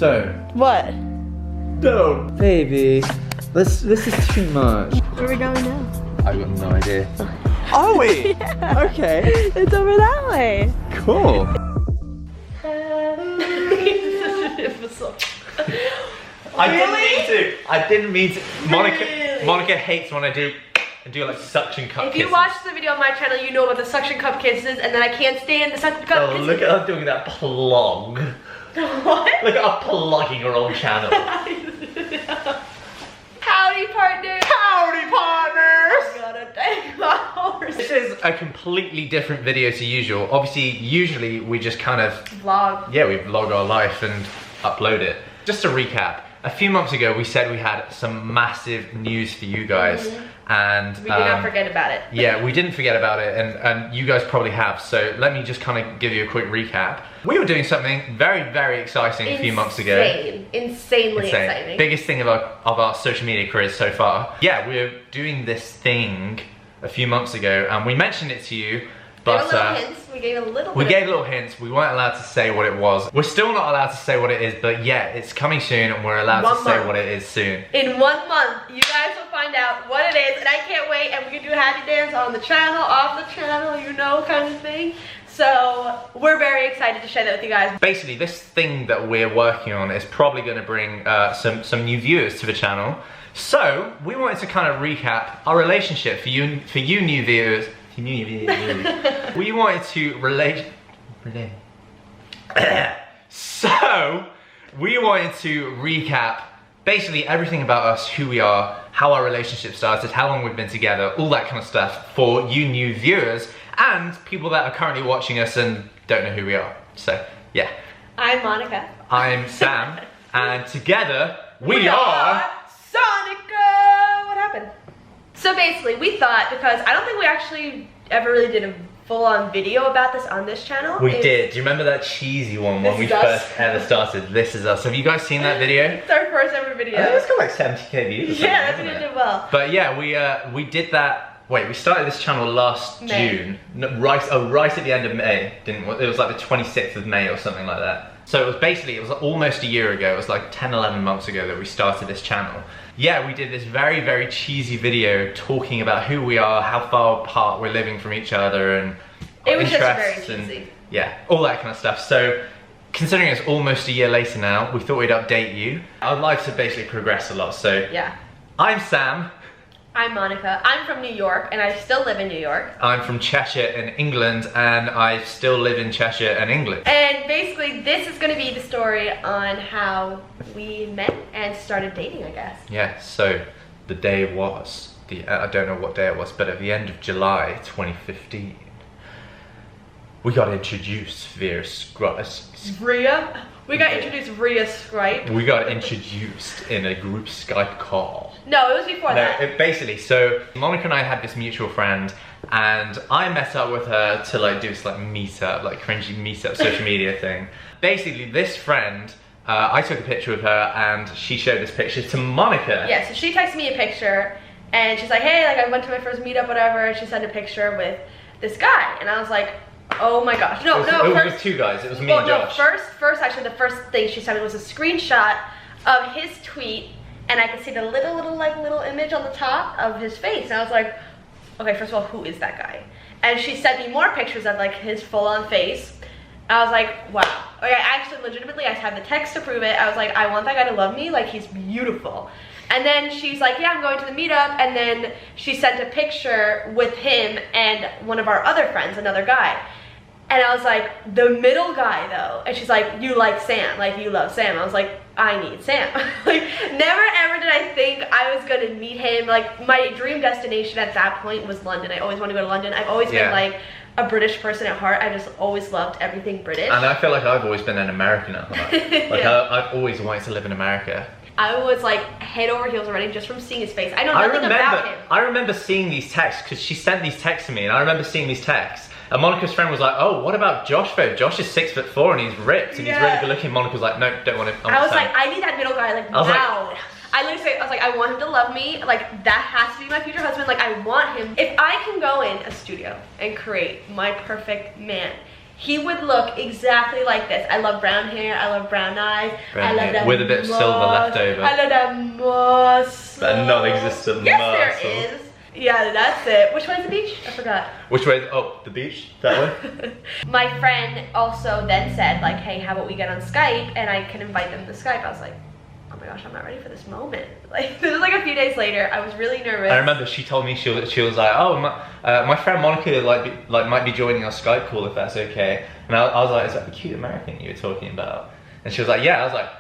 Don't. What? Don't. Baby. This is too much. Where are we going now? I've got no idea. Are we? Yeah. Okay. It's over that way. Cool. I didn't mean to. Monica hates when I do like suction cup If kisses. you watch the video on my channel, you know about the suction cup kisses, and then I can't stand the suction cup kisses. Look at her doing that plug. What? Look at her plugging her own channel. Howdy, partners. Howdy, partners. Gotta take hours. This is a completely different video to usual. Obviously, usually we just kind of Vlog. we vlog our life and upload it. Just to recap, a few months ago we said we had some massive news for you guys, and We did not forget about it. Yeah, we didn't forget about it, and you guys probably have. So let me just kind of give you a quick recap. We were doing something very, very exciting a few months ago. Insanely exciting. Biggest thing of our social media careers so far. Yeah, we were doing this thing a few months ago, and we mentioned it to you, but We gave a little we gave little hints. We weren't allowed to say what it was. We're still not allowed to say what it is, but yeah, it's coming soon, and we're allowed to say what it is soon. In 1 month, you guys will find out what it is, and I can't wait, and we can do a happy dance on the channel, off the channel, you know, kind of thing. So we're very excited to share that with you guys. Basically, this thing that we're working on is probably going to bring some new viewers to the channel. So we wanted to kind of recap our relationship for you new viewers. We wanted to So we wanted to recap basically everything about us, who we are, how our relationship started, how long we've been together, all that kind of stuff for you new viewers and people that are currently watching us and don't know who we are. So yeah. I'm Monica. I'm Sam, and together we are Sonica. What happened? So basically, we thought, because I don't think we actually ever really did a full-on video about this on this channel. We did. Do you remember that cheesy one when we first ever started? This is us. Have you guys seen that video? It's our first ever video. I think it's got like 70k views. Yeah, that video did well. But yeah, we did that. Wait, we started this channel last June. No, right at the end of May. It was like the 26th of May or something like that. So it was almost a year ago. It was like 10, 11 months ago that we started this channel. Yeah, we did this very, very cheesy video talking about who we are, how far apart we're living from each other, and it was interests just very cheesy. Yeah, all that kind of stuff. So, considering it's almost a year later now, we thought we'd update you. Our lives have basically progressed a lot. So, yeah. I'm Sam. I'm Monica. I'm from New York, and I still live in New York. I'm from Cheshire in England, and I still live in Cheshire in England. And basically, this is going to be the story on how we met and started dating, I guess. Yeah, so the day was, I don't know what day it was, but at the end of July 2015, we got introduced via We got introduced via Skype. We got introduced in a group Skype call. No, it was before that. Basically, so Monica and I had this mutual friend, and I met up with her to like do this like meetup, like cringy meetup social media thing. Basically, this friend, I took a picture with her, and she showed this picture to Monica. Yeah, so she texted me a picture, and she's like, hey, like I went to my first meetup, whatever, and she sent a picture with this guy, and I was like, oh my gosh. No, it was two guys. It was me and Josh. First, actually, the first thing she sent me was a screenshot of his tweet, and I could see the little image on the top of his face, and I was like, okay, first of all, who is that guy? And she sent me more pictures of like his full-on face. I was like, wow. Like, I actually, legitimately, I had the text to prove it. I was like, I want that guy to love me. Like, he's beautiful. And then she's like, yeah, I'm going to the meetup. And then she sent a picture with him and one of our other friends, another guy. And I was like, the middle guy though. And she's like, you like Sam, like you love Sam. I was like, I need Sam. Like, never ever did I think I was gonna meet him. Like, my dream destination at that point was London. I always wanted to go to London. I've always been like a British person at heart. I just always loved everything British. And I feel like I've always been an American at heart. Like, I've always wanted to live in America. I was like head over heels already just from seeing his face. I know nothing about him. I remember seeing these texts because she sent these texts to me, and I remember seeing these texts. And Monica's friend was like, oh, what about Josh though? Josh is 6'4" and he's ripped and he's really good looking. Monica was like, no, don't want him. I was like, I need that middle guy, like, now. I literally said, I was like, I want him to love me. Like, that has to be my future husband. Like, I want him. If I can go in a studio and create my perfect man, he would look exactly like this. I love brown hair, I love brown eyes, Brown I love hair, that with a bit of silver left over. I love that muscle. That non-existent yes, muscle. there is. Yeah, that's it. Which way's the beach? I forgot. Which way? Oh, the beach? That way? My friend also then said, like, hey, how about we get on Skype and I can invite them to Skype. I was like, oh my gosh, I'm not ready for this moment. Like, this was like a few days later. I was really nervous. I remember she told me she was like, oh, my friend Monica might be joining our Skype call if that's okay. And I was like, is that the cute American you were talking about? And she was like, yeah. I was like,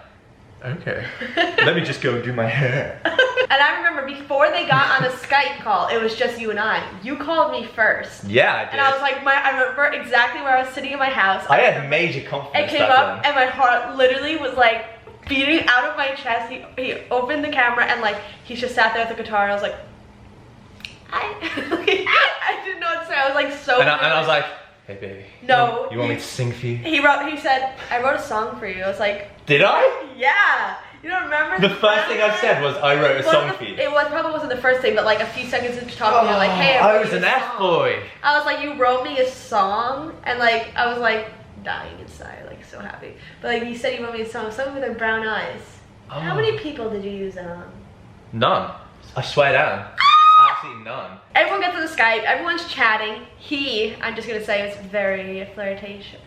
okay. Let me just go and do my hair. And I remember before they got on a Skype call, it was just you and I. You called me first. Yeah, I did. And I was like, I remember exactly where I was sitting in my house. I had major confidence. It came up and my heart literally was like beating out of my chest. He opened the camera and like he just sat there with the guitar and I was like, hi. I didn't know what to say. I was like so. And I was like, hey baby. No. You want me to sing for you? He said, I wrote a song for you. I was like, did I? yeah. You don't remember? The first thing I said was I wrote a song for you. It probably wasn't the first thing, but like a few seconds into talking, you're like, hey, I was an F-boy. I was like, you wrote me a song, and like I was like dying inside, like so happy. But like you said, you wrote me a song, someone with their brown eyes. Oh. How many people did you use that on? None. I swear down. Absolutely none. Everyone gets on the Skype, everyone's chatting. I'm just gonna say, was very flirtatious.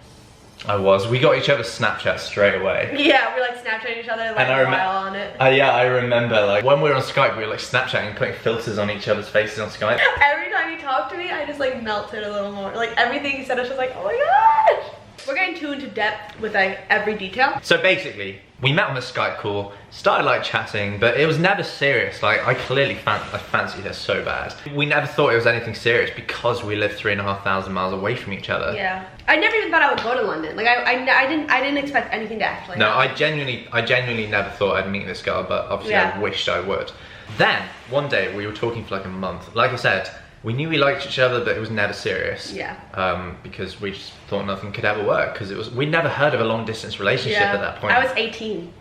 We got each other's Snapchat straight away. Yeah, we like Snapchatting each other, like a while on it. Yeah, I remember like when we were on Skype, we were like Snapchatting, putting filters on each other's faces on Skype. Every time he talked to me, I just like melted a little more. Like everything he said, I was just like, oh my gosh. We're getting too into depth with like every detail. So basically, we met on the Skype call, started like chatting, but it was never serious. Like I clearly fancied her so bad. We never thought it was anything serious because we lived 3,500 miles away from each other. Yeah. I never even thought I would go to London. Like I didn't expect anything to actually happen. I genuinely never thought I'd meet this girl, but obviously I wished I would. Then one day we were talking for like a month. Like I said, we knew we liked each other, but it was never serious. Yeah. Because we just thought nothing could ever work. Because we'd never heard of a long distance relationship at that point. I was 18.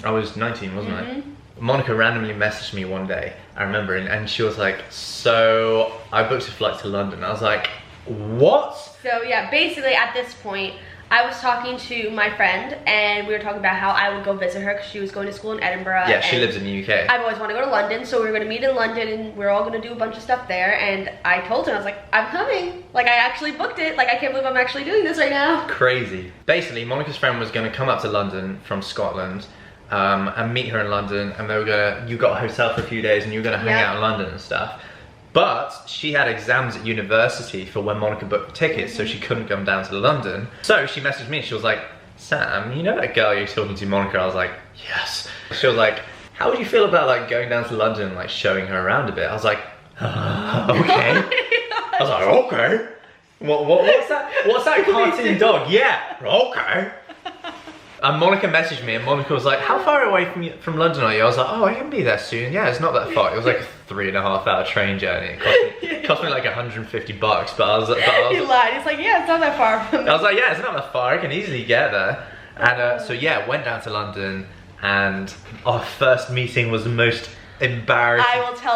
I was 19, wasn't I? Monica randomly messaged me one day, I remember, and she was like, so I booked a flight to London. I was like, what? So yeah, basically at this point, I was talking to my friend and we were talking about how I would go visit her because she was going to school in Edinburgh. Yeah, she lives in the UK. I've always wanted to go to London, so we were going to meet in London and we are all going to do a bunch of stuff there. And I told her, I was like, I'm coming. Like, I actually booked it. Like, I can't believe I'm actually doing this right now. Crazy. Basically, Monica's friend was going to come up to London from Scotland and meet her in London, and they were going to, you got a hotel for a few days and you were going to hang out in London and stuff. But she had exams at university for when Monica booked the tickets, so she couldn't come down to London. So she messaged me, she was like, Sam, you know that girl you're talking to, Monica? I was like, yes. She was like, how would you feel about like going down to London and like showing her around a bit? I was like, okay. I was like, okay. What's that? What's that cartoon dog? Yeah, okay. And Monica messaged me and Monica was like, how far away from London are you? I was like, oh, I can be there soon. Yeah, it's not that far. It was like a 3.5 hour train journey. It cost me like $150, but I was he lied. He's like, yeah, it's not that far from me. I was like, yeah, it's not that far. I can easily get there. And so yeah, went down to London and our first meeting was the most embarrassing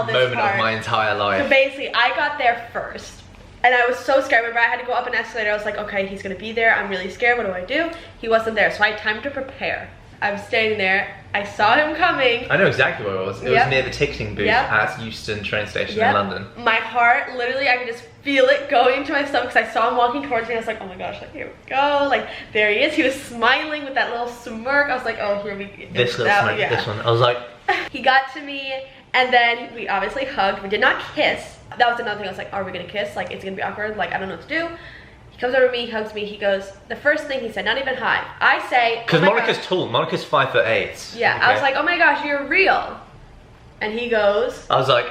moment of my entire life. So basically, I got there first. And I was so scared. Remember, I had to go up an escalator. I was like, okay, he's gonna be there. I'm really scared. What do? He wasn't there, so I had time to prepare. I was standing there. I saw him coming. I know exactly where it was. It was near the ticketing booth at Euston train station in London. My heart, literally, I could just feel it going to my stomach because I saw him walking towards me. I was like, oh my gosh, like, here we go. Like, there he is. He was smiling with that little smirk. I was like, oh, here we go. This little smirk, this one. I was like... He got to me, and then we obviously hugged. We did not kiss. That was another thing. I was like, are we gonna kiss? Like, it's gonna be awkward. Like, I don't know what to do. He comes over to me, hugs me. He goes, the first thing he said, not even hi. I say, because Monica's tall. Monica's 5'8". Yeah, okay. I was like, oh my gosh, you're real. And he goes, I was like,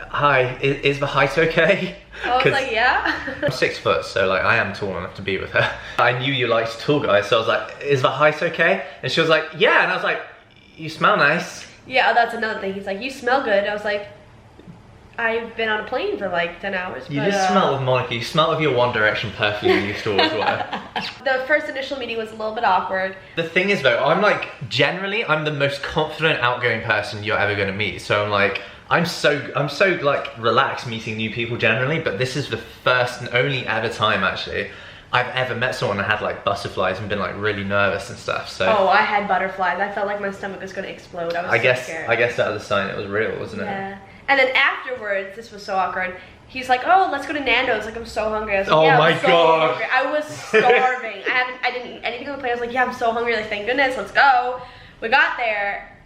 hi, is the height okay? I was like, yeah. I'm 6 foot, so like I am tall enough to be with her. I knew you liked tall guys, so I was like, is the height okay? And she was like, yeah. And I was like, you smell nice. Yeah, that's another thing. He's like, you smell good. I was like, I've been on a plane for like 10 hours. You just smell with Monica. You smell with your One Direction perfume you used to always wear. The first initial meeting was a little bit awkward. The thing is though, I'm the most confident, outgoing person you're ever gonna meet. So I'm so like relaxed meeting new people generally, but this is the first and only ever time actually I've ever met someone that had like butterflies and been like really nervous and stuff. So Oh, I had butterflies. I felt like my stomach was gonna explode. I was so scared. I guess that was a sign it was real, wasn't it? Yeah. And then afterwards, this was so awkward. He's like, "Oh, let's go to Nando's. Like, I'm so hungry." I was like, Oh "Yeah, my I'm so God. hungry." I was starving. I didn't eat anything on the plane. I was like, "Yeah, I'm so hungry. Like, thank goodness. Let's go." We got there,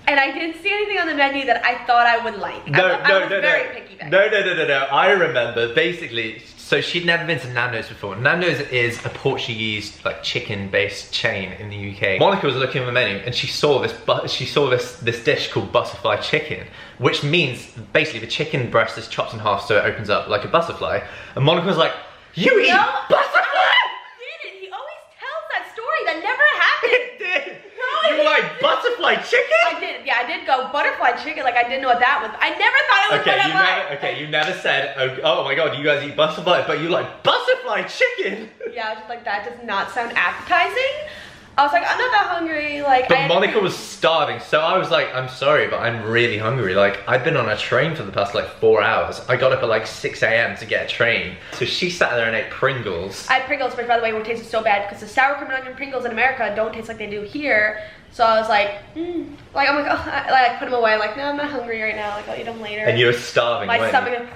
and I didn't see anything on the menu that I thought I would like. I was very picky back then. No. I remember basically. So she'd never been to Nando's before. Nando's is a Portuguese like chicken-based chain in the UK. Monica was looking at the menu and she saw this dish called butterfly chicken, which means basically the chicken breast is chopped in half so it opens up like a butterfly. And Monica was like, "You eat butterfly?" He always tells that story. That never happened. It did. No, You were like, "Butterfly chicken?" I did. Yeah, I did go butterfly chicken. Like, I didn't know what that was. I never thought it was butterfly. You never said, "Oh my God, you guys eat butterfly," but you like butterfly chicken. Yeah, I was just like, that does not sound appetizing. I was like, I'm not that hungry. Like, But Monica was starving, so I was like, "I'm sorry, but I'm really hungry." Like, I'd been on a train for the past like 4 hours. I got up at like 6 AM to get a train. So she sat there and ate Pringles. I had Pringles, which by the way were tasted so bad because the sour cream and onion Pringles in America don't taste like they do here. So I was like, like, I'm like, oh, I like put them away. I'm like, no, I'm not hungry right now. Like, I'll eat them later. And you were starving, My weren't stomach.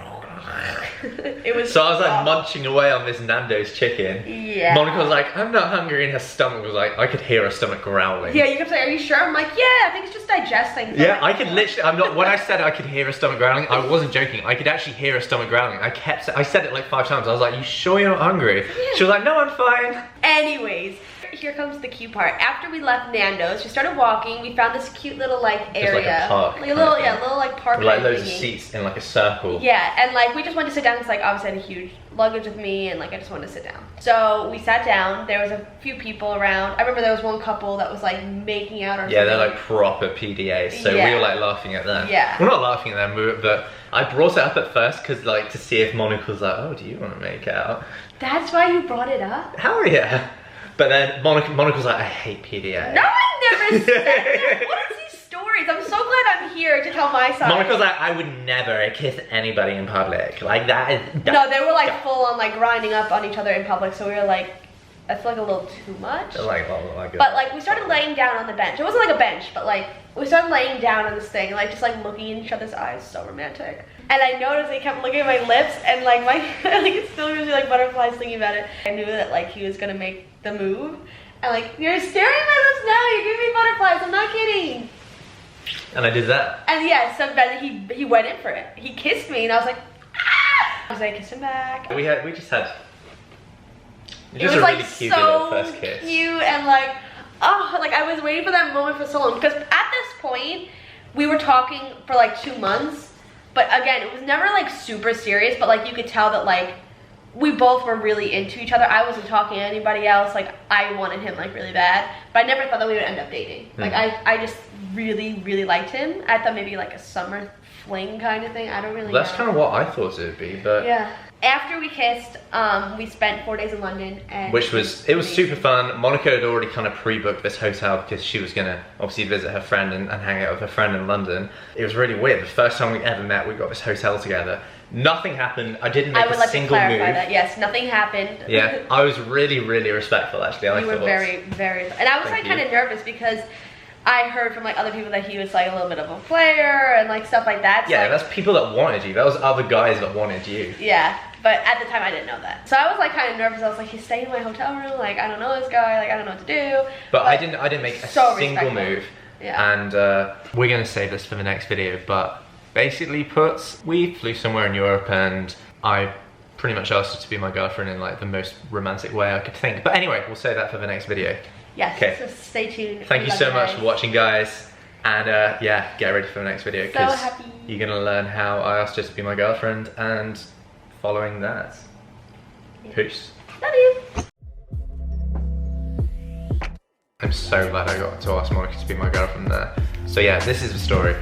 It was. So I was like rough. munching away on this Nando's chicken. Yeah. Monica was like, "I'm not hungry," and her stomach was like, I could hear her stomach growling. Yeah, you kept saying, "Are you sure?" I'm like, "Yeah, I think it's just digesting." Yeah, I could literally, when I said I could hear her stomach growling, I wasn't joking. I could actually hear her stomach growling. I said it like 5 times. I was like, "You sure you're not hungry?" Yeah. She was like, "No, I'm fine." Anyways, here comes the cute part. After we left Nando's, we started walking. We found this cute little like area, like a park like a little, kind of thing. little like park. With like kind of loads of thingy. seats in like a circle. Yeah, and like we just wanted to sit down because like obviously I had a huge luggage with me and like I just wanted to sit down. So we sat down. There was a few people around. I remember there was one couple that was like making out or Yeah, something. they're like proper PDAs, so we Yeah. were like laughing at them. Yeah. We're not laughing at them, but I brought it up at first because like to see if Monica was like, "Oh, do you want to make out?" That's why you brought it up? Hell yeah. But then Monica was like, "I hate PDA." No, I never said that. What is these stories? I'm so glad I'm here to tell my side. Monica was like, "I would never kiss anybody in public." Like that is... No, they were like full on like grinding up on each other in public, so we were like, I feel like a little too much. Like, oh my God. But like we started laying down on the bench. It wasn't like a bench, but like we started laying down on this thing, like just like looking in each other's eyes, so romantic. And I noticed they kept looking at my lips, and like my like it still gives me like butterflies thinking about it. I knew that like he was gonna make the move, and like, "You're staring at my lips now. You're giving me butterflies. I'm not kidding." And I did that. And yeah, so then he went in for it. He kissed me, and I was like, ah! I was like, kiss him back. We just had. It was a like really cute little so first kiss. cute and like, oh, like I was waiting for that moment for so long because at this point we were talking for like 2 months, but again it was never like super serious, but like you could tell that like we both were really into each other. I wasn't talking to anybody else. Like I wanted him like really bad, but I never thought that we would end up dating. Like I just really liked him. I thought maybe like a summer fling kind of thing. I don't really That's know. kind of what I thought it would be, but Yeah. After we kissed, we spent 4 days in London, and it was super fun. Monica had already kind of pre-booked this hotel because she was gonna obviously visit her friend and hang out with her friend in London. It was really weird. The first time we ever met, we got this hotel together. Nothing happened. I didn't make I would a like to single clarify move. that. Yes, nothing happened. Yeah, I was really respectful actually. You were very, and I was Thank like kind you. of nervous because I heard from like other people that he was like a little bit of a player and like stuff like that. So, Yeah, like, that's people that wanted you. That was other guys that wanted you. yeah. But at the time I didn't know that. So I was like kind of nervous. I was like, he's staying in my hotel room. Like I don't know this guy. Like I don't know what to do. But I didn't make a so single respectful. move. Yeah. And we're gonna save this for the next video. But basically, we flew somewhere in Europe, and I pretty much asked her to be my girlfriend in like the most romantic way I could think. But anyway, we'll save that for the next video. Yes. Okay. So stay tuned. Thank you Love so much guys. for watching, guys. And yeah, get ready for the next video So because happy. you're gonna learn how I asked her to be my girlfriend and following that. Peace. Love you. I'm so glad I got to ask Monica to be my girlfriend there. So yeah, this is the story.